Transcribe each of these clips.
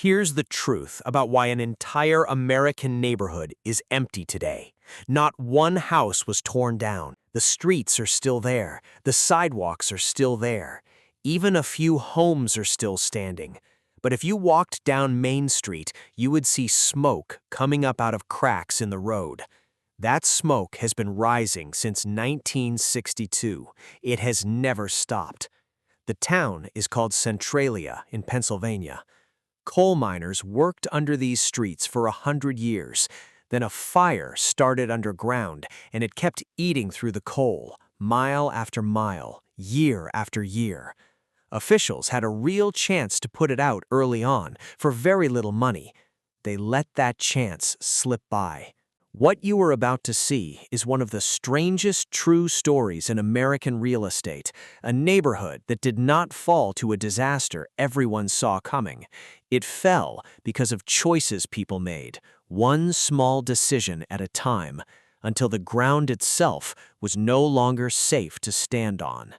Here's the truth about why an entire American neighborhood is empty today. Not one house was torn down. The streets are still there. The sidewalks are still there. Even a few homes are still standing. But if you walked down Main Street, you would see smoke coming up out of cracks in the road. That smoke has been rising since 1962. It has never stopped. The town is called Centralia in Pennsylvania. Coal miners worked under these streets for 100 years. Then a fire started underground, and it kept eating through the coal, mile after mile, year after year. Officials had a real chance to put it out early on, for very little money. They let that chance slip by. What you are about to see is one of the strangest true stories in American real estate, a neighborhood that did not fall to a disaster everyone saw coming. It fell because of choices people made, one small decision at a time, until the ground itself was no longer safe to stand on.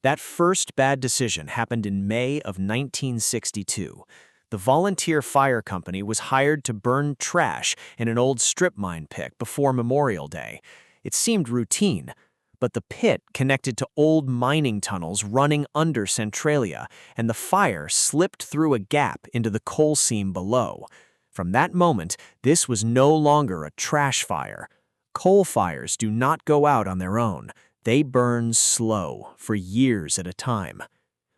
That first bad decision happened in May of 1962. The Volunteer Fire Company was hired to burn trash in an old strip mine pit before Memorial Day. It seemed routine, but the pit connected to old mining tunnels running under Centralia, and the fire slipped through a gap into the coal seam below. From that moment, this was no longer a trash fire. Coal fires do not go out on their own. They burn slow, for years at a time.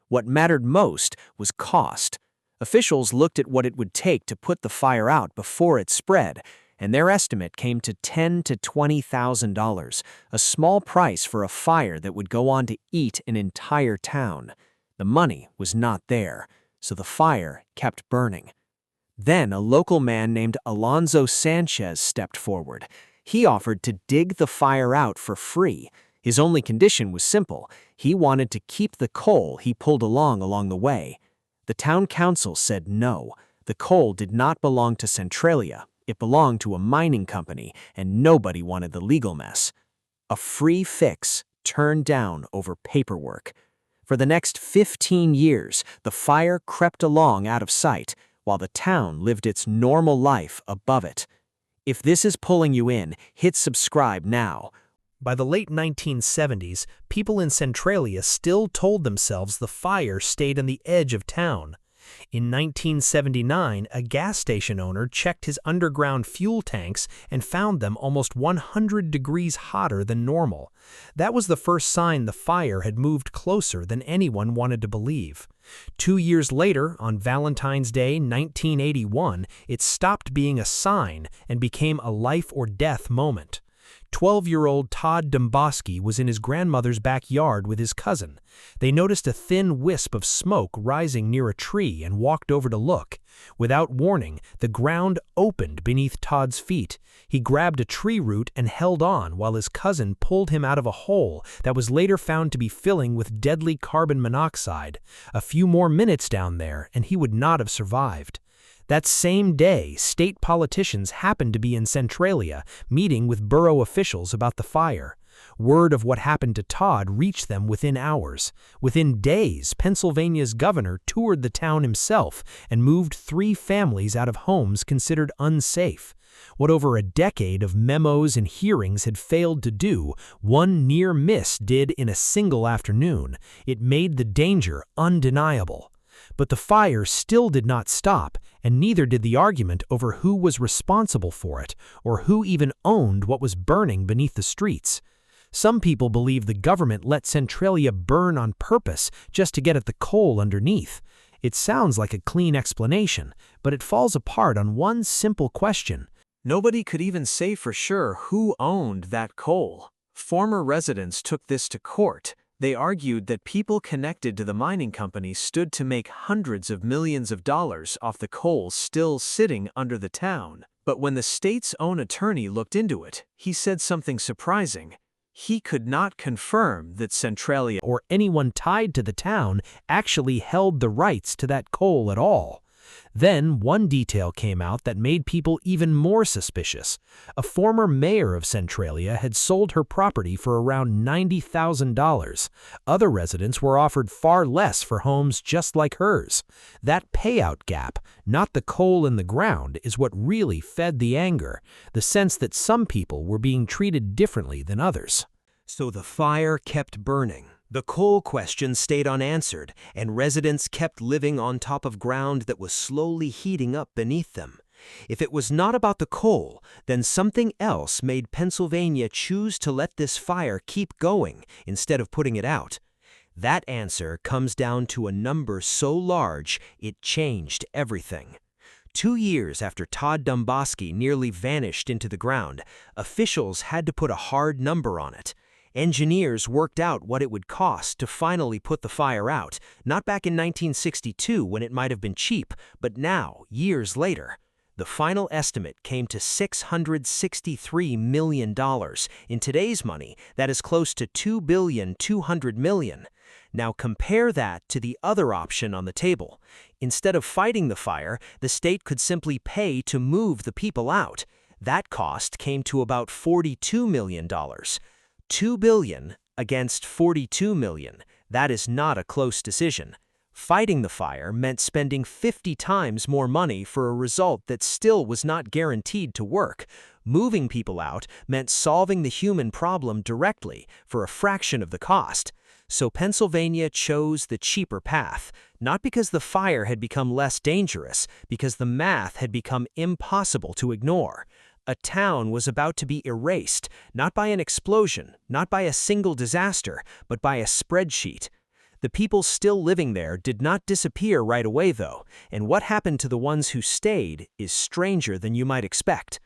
What mattered most was cost. Officials looked at what it would take to put the fire out before it spread, and their estimate came to $10,000 to $20,000, a small price for a fire that would go on to eat an entire town. The money was not there, so the fire kept burning. Then a local man named Alonzo Sanchez stepped forward. He offered to dig the fire out for free. His only condition was simple. He wanted to keep the coal he pulled along the way. The town council said no. The coal did not belong to Centralia. It belonged to a mining company, and nobody wanted the legal mess. A free fix turned down over paperwork. For the next 15 years, the fire crept along out of sight, while the town lived its normal life above it. If this is pulling you in, hit subscribe now. By the late 1970s, people in Centralia still told themselves the fire stayed on the edge of town. In 1979, a gas station owner checked his underground fuel tanks and found them almost 100 degrees hotter than normal. That was the first sign the fire had moved closer than anyone wanted to believe. 2 years later, on Valentine's Day 1981, it stopped being a sign and became a life-or-death moment. 12-year-old Todd Domboski was in his grandmother's backyard with his cousin. They noticed a thin wisp of smoke rising near a tree and walked over to look. Without warning, the ground opened beneath Todd's feet. He grabbed a tree root and held on while his cousin pulled him out of a hole that was later found to be filling with deadly carbon monoxide. A few more minutes down there, and he would not have survived. That same day, state politicians happened to be in Centralia, meeting with borough officials about the fire. Word of what happened to Todd reached them within hours. Within days, Pennsylvania's governor toured the town himself and moved 3 families out of homes considered unsafe. What over a decade of memos and hearings had failed to do, one near miss did in a single afternoon. It made the danger undeniable. But the fire still did not stop, and neither did the argument over who was responsible for it, or who even owned what was burning beneath the streets. Some people believe the government let Centralia burn on purpose just to get at the coal underneath. It sounds like a clean explanation, but it falls apart on one simple question. Nobody could even say for sure who owned that coal. Former residents took this to court. They argued that people connected to the mining company stood to make hundreds of millions of dollars off the coal still sitting under the town. But when the state's own attorney looked into it, he said something surprising. He could not confirm that Centralia or anyone tied to the town actually held the rights to that coal at all. Then one detail came out that made people even more suspicious. A former mayor of Centralia had sold her property for around $90,000. Other residents were offered far less for homes just like hers. That payout gap, not the coal in the ground, is what really fed the anger, the sense that some people were being treated differently than others. So the fire kept burning. The coal question stayed unanswered, and residents kept living on top of ground that was slowly heating up beneath them. If it was not about the coal, then something else made Pennsylvania choose to let this fire keep going instead of putting it out. That answer comes down to a number so large it changed everything. 2 years after Todd Dumbosky nearly vanished into the ground, officials had to put a hard number on it. Engineers worked out what it would cost to finally put the fire out, not back in 1962 when it might have been cheap, but now, years later. The final estimate came to $663 million. In today's money, that is close to $2.2 billion. Now compare that to the other option on the table. Instead of fighting the fire, the state could simply pay to move the people out. That cost came to about $42 million. $2 billion against $42 million. That is not a close decision. Fighting the fire meant spending 50 times more money for a result that still was not guaranteed to work. Moving people out meant solving the human problem directly for a fraction of the cost. So Pennsylvania chose the cheaper path, not because the fire had become less dangerous, because the math had become impossible to ignore. A town was about to be erased, not by an explosion, not by a single disaster, but by a spreadsheet. The people still living there did not disappear right away, though, and what happened to the ones who stayed is stranger than you might expect.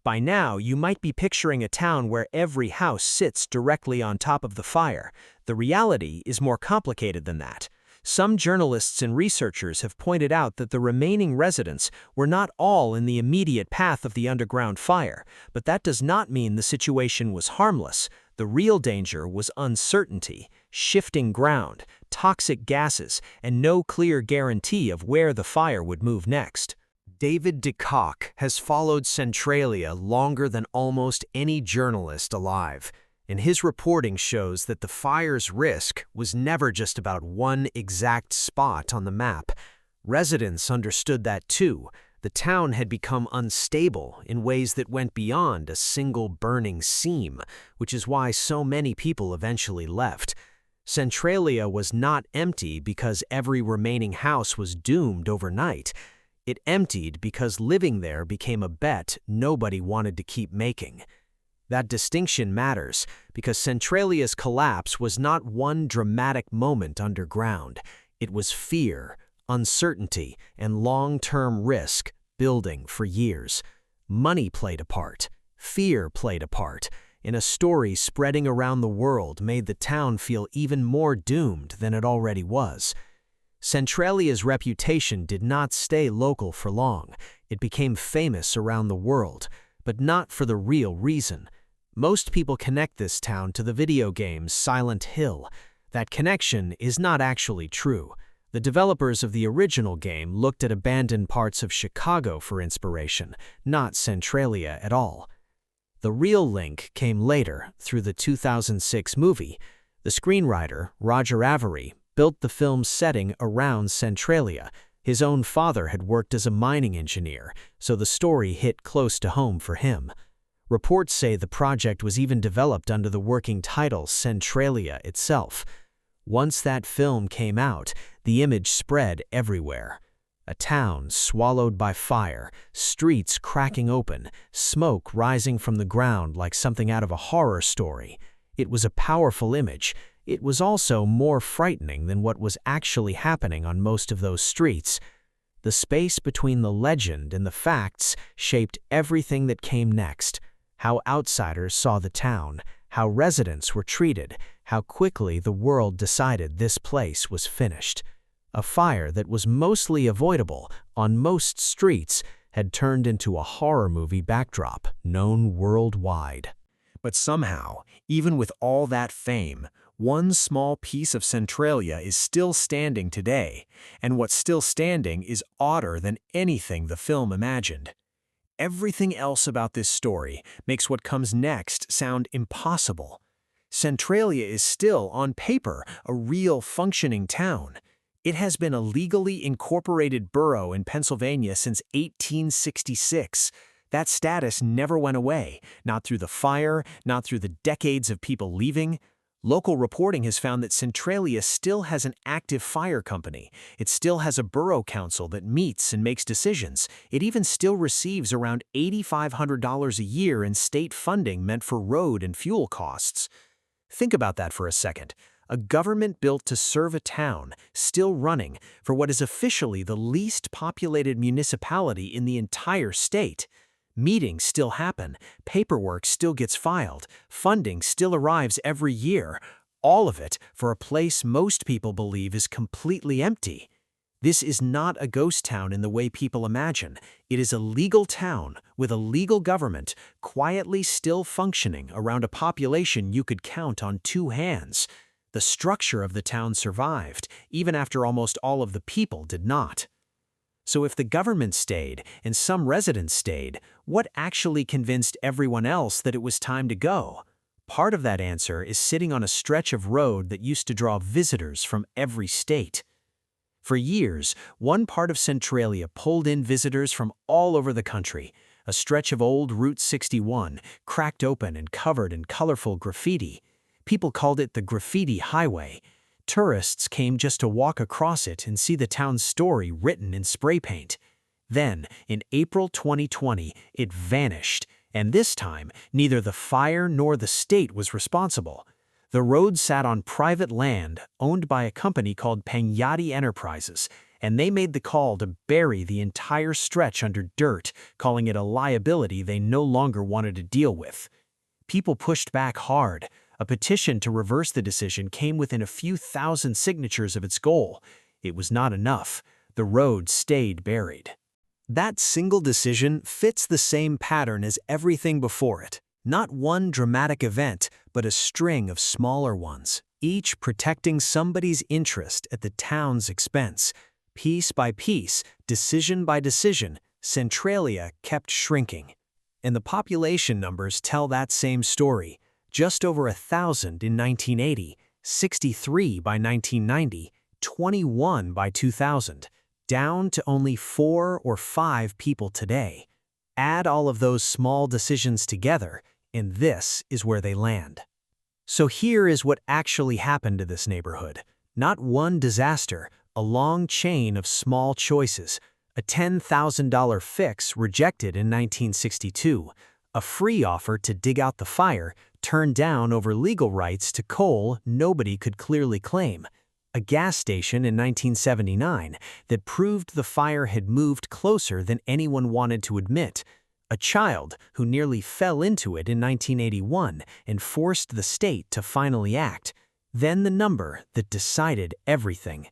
By now, you might be picturing a town where every house sits directly on top of the fire. The reality is more complicated than that. Some journalists and researchers have pointed out that the remaining residents were not all in the immediate path of the underground fire, but that does not mean the situation was harmless. The real danger was uncertainty, shifting ground, toxic gases, and no clear guarantee of where the fire would move next. David de Kock has followed Centralia longer than almost any journalist alive, and his reporting shows that the fire's risk was never just about one exact spot on the map. Residents understood that too. The town had become unstable in ways that went beyond a single burning seam, which is why so many people eventually left. Centralia was not empty because every remaining house was doomed overnight. It emptied because living there became a bet nobody wanted to keep making. That distinction matters because Centralia's collapse was not one dramatic moment underground. It was fear, uncertainty, and long-term risk building for years. Money played a part. Fear played a part. And a story spreading around the world made the town feel even more doomed than it already was. Centralia's reputation did not stay local for long. It became famous around the world, but not for the real reason. Most people connect this town to the video game Silent Hill. That connection is not actually true. The developers of the original game looked at abandoned parts of Chicago for inspiration, not Centralia at all. The real link came later through the 2006 movie. The screenwriter, Roger Avary, built the film's setting around Centralia. His own father had worked as a mining engineer, so the story hit close to home for him. Reports say the project was even developed under the working title Centralia itself. Once that film came out, the image spread everywhere. A town swallowed by fire, streets cracking open, smoke rising from the ground like something out of a horror story. It was a powerful image. It was also more frightening than what was actually happening on most of those streets. The space between the legend and the facts shaped everything that came next. How outsiders saw the town, how residents were treated, how quickly the world decided this place was finished. A fire that was mostly avoidable on most streets had turned into a horror movie backdrop known worldwide. But somehow, even with all that fame, One small piece of Centralia is still standing today, and what's still standing is odder than anything the film imagined. Everything else about this story makes what comes next sound impossible. Centralia is still, on paper, a real functioning town. It has been a legally incorporated borough in Pennsylvania since 1866. That status never went away, not through the fire, not through the decades of people leaving. Local reporting has found that Centralia still has an active fire company. It still has a borough council that meets and makes decisions. It even still receives around $8,500 a year in state funding meant for road and fuel costs. Think about that for a second. A government built to serve a town, still running, for what is officially the least populated municipality in the entire state. Meetings still happen, paperwork still gets filed, funding still arrives every year, all of it for a place most people believe is completely empty. This is not a ghost town in the way people imagine. It is a legal town with a legal government quietly still functioning around a population you could count on two hands. The structure of the town survived, even after almost all of the people did not. So if the government stayed and some residents stayed, what actually convinced everyone else that it was time to go? Part of that answer is sitting on a stretch of road that used to draw visitors from every state. For years, one part of Centralia pulled in visitors from all over the country. A stretch of old Route 61, cracked open and covered in colorful graffiti. People called it the Graffiti Highway. Tourists came just to walk across it and see the town's story written in spray paint. Then, in April 2020, it vanished, and this time, neither the fire nor the state was responsible. The road sat on private land owned by a company called Pagnotti Enterprises, and they made the call to bury the entire stretch under dirt, calling it a liability they no longer wanted to deal with. People pushed back hard. A petition to reverse the decision came within a few thousand signatures of its goal. It was not enough. The road stayed buried. That single decision fits the same pattern as everything before it. Not one dramatic event, but a string of smaller ones, each protecting somebody's interest at the town's expense. Piece by piece, decision by decision, Centralia kept shrinking. And the population numbers tell that same story. Just over 1,000 in 1980, 63 by 1990, 21 by 2000, down to only 4 or 5 people today. Add all of those small decisions together, and this is where they land. So here is what actually happened to this neighborhood. Not one disaster, a long chain of small choices. A $10,000 fix rejected in 1962, a free offer to dig out the fire turned down over legal rights to coal nobody could clearly claim, a gas station in 1979 that proved the fire had moved closer than anyone wanted to admit, a child who nearly fell into it in 1981 and forced the state to finally act, then the number that decided everything.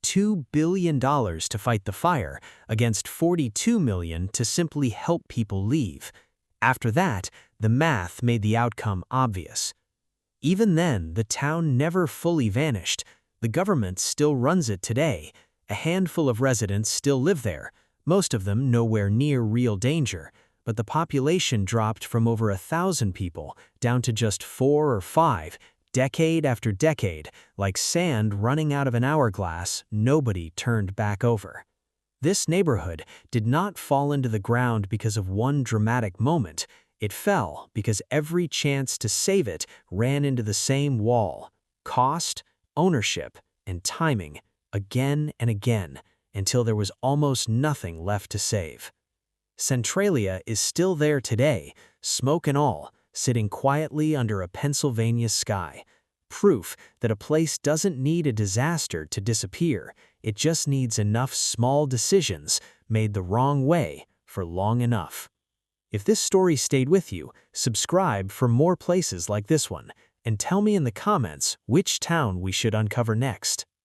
$2 billion to fight the fire against $42 million to simply help people leave. After that, the math made the outcome obvious. Even then, the town never fully vanished. The government still runs it today. A handful of residents still live there, most of them nowhere near real danger, but the population dropped from over 1,000 people down to just 4 or 5, decade after decade, like sand running out of an hourglass, nobody turned back over. This neighborhood did not fall into the ground because of one dramatic moment. It fell because every chance to save it ran into the same wall: cost, ownership, and timing, again and again, until there was almost nothing left to save. Centralia is still there today, smoke and all, sitting quietly under a Pennsylvania sky. Proof that a place doesn't need a disaster to disappear. It just needs enough small decisions made the wrong way for long enough. If this story stayed with you, subscribe for more places like this one, and tell me in the comments which town we should uncover next.